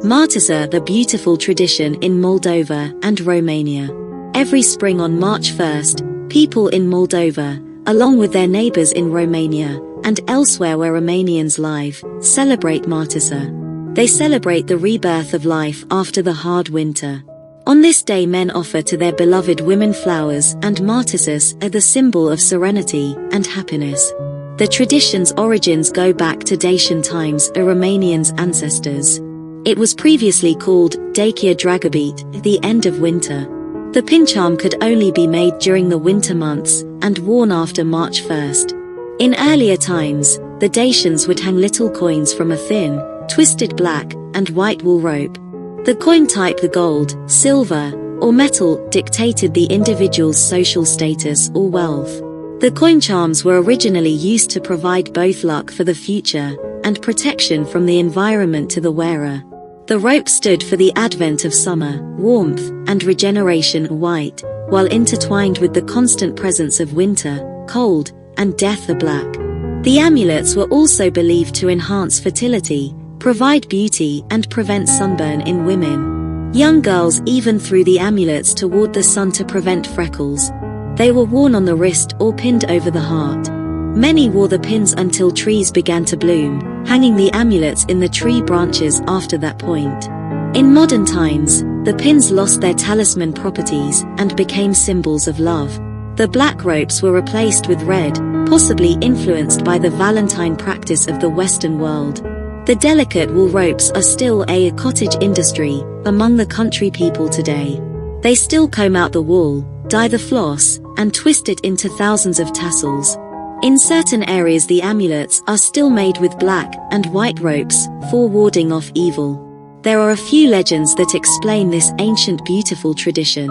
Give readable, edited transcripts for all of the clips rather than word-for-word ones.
Martisor, the beautiful tradition in Moldova and Romania. Every spring on March 1st, people in Moldova, along with their neighbors in Romania and elsewhere where Romanians live, celebrate Martisor. They celebrate the rebirth of life after the hard winter. On this day, men offer to their beloved women flowers, and martisors are the symbol of serenity and happiness. The tradition's origins go back to Dacian times, a Romanians' ancestors. It was previously called dachia dragobete, the end of winter. The pin charm could only be made during the winter months and worn after March 1st. In earlier times, the Dacians would hang little coins from a thin, twisted black and white wool rope. The coin type, the gold, silver, or metal, dictated the individual's social status or wealth. The coin charms were originally used to provide both luck for the future and protection from the environment to the wearer. The rope stood for the advent of summer, warmth, and regeneration, white, while intertwined with the constant presence of winter, cold, and death, the black. The amulets were also believed to enhance fertility, provide beauty, and prevent sunburn in women. Young girls even threw the amulets toward the sun to prevent freckles. They were worn on the wrist or pinned over the heart. Many wore the pins until trees began to bloom, hanging the amulets in the tree branches after that point. In modern times, the pins lost their talisman properties and became symbols of love. The black ropes were replaced with red, possibly influenced by the Valentine practice of the Western world. The delicate wool ropes are still a cottage industry among the country people today. They still comb out the wool, dye the floss, and twist it into thousands of tassels. In certain areas, the amulets are still made with black and white ropes for warding off evil. There are a few legends that explain this ancient beautiful tradition.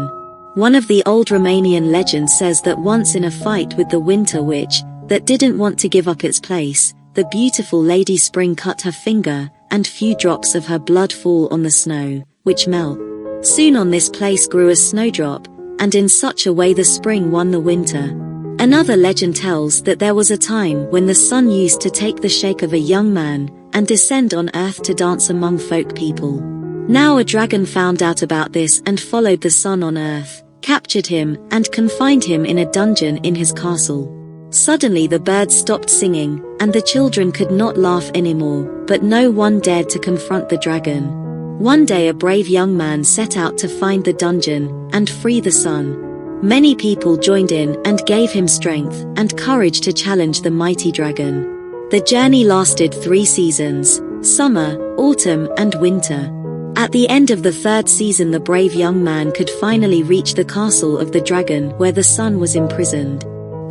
One of the old Romanian legends says that once in a fight with the winter witch that didn't want to give up its place, the beautiful Lady Spring cut her finger, and few drops of her blood fall on the snow, which melt. Soon on this place grew a snowdrop, and in such a way the spring won the winter. Another legend tells that there was a time when the sun used to take the shape of a young man and descend on earth to dance among folk people. Now a dragon found out about this and followed the sun on earth, captured him, and confined him in a dungeon in his castle. Suddenly the birds stopped singing, and the children could not laugh anymore, but no one dared to confront the dragon. One day a brave young man set out to find the dungeon and free the sun. Many people joined in and gave him strength and courage to challenge the mighty dragon. The journey lasted 3 seasons, summer, autumn, and winter. At the end of the 3rd season, the brave young man could finally reach the castle of the dragon where the sun was imprisoned.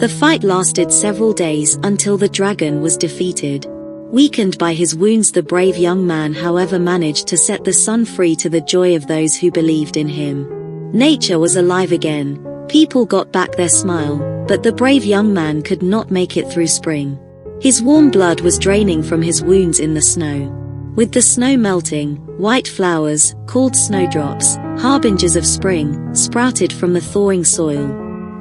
The fight lasted several days until the dragon was defeated. Weakened by his wounds, the brave young man, however, managed to set the sun free to the joy of those who believed in him. Nature was alive again. People got back their smile, but the brave young man could not make it through spring. His warm blood was draining from his wounds in the snow. With the snow melting, white flowers, called snowdrops, harbingers of spring, sprouted from the thawing soil.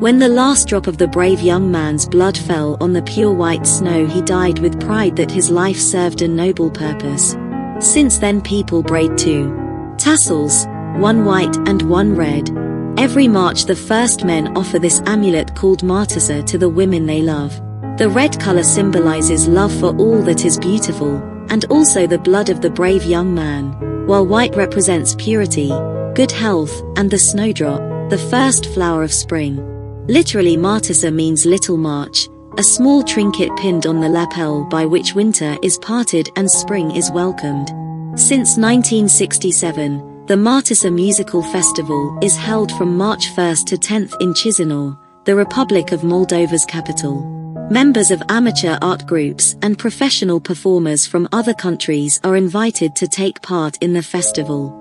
When the last drop of the brave young man's blood fell on the pure white snow, he died with pride that his life served a noble purpose. Since then people braid 2 tassels, one white and one red. Every March the 1st men offer this amulet called martisor to the women they love. The red color symbolizes love for all that is beautiful, and also the blood of the brave young man, while white represents purity, good health, and the snowdrop, the first flower of spring. Literally, martisor means little march, a small trinket pinned on the lapel by which winter is parted and spring is welcomed. Since 1967, the Martisor Musical Festival is held from March 1st to 10th in Chisinau, the Republic of Moldova's capital. Members of amateur art groups and professional performers from other countries are invited to take part in the festival.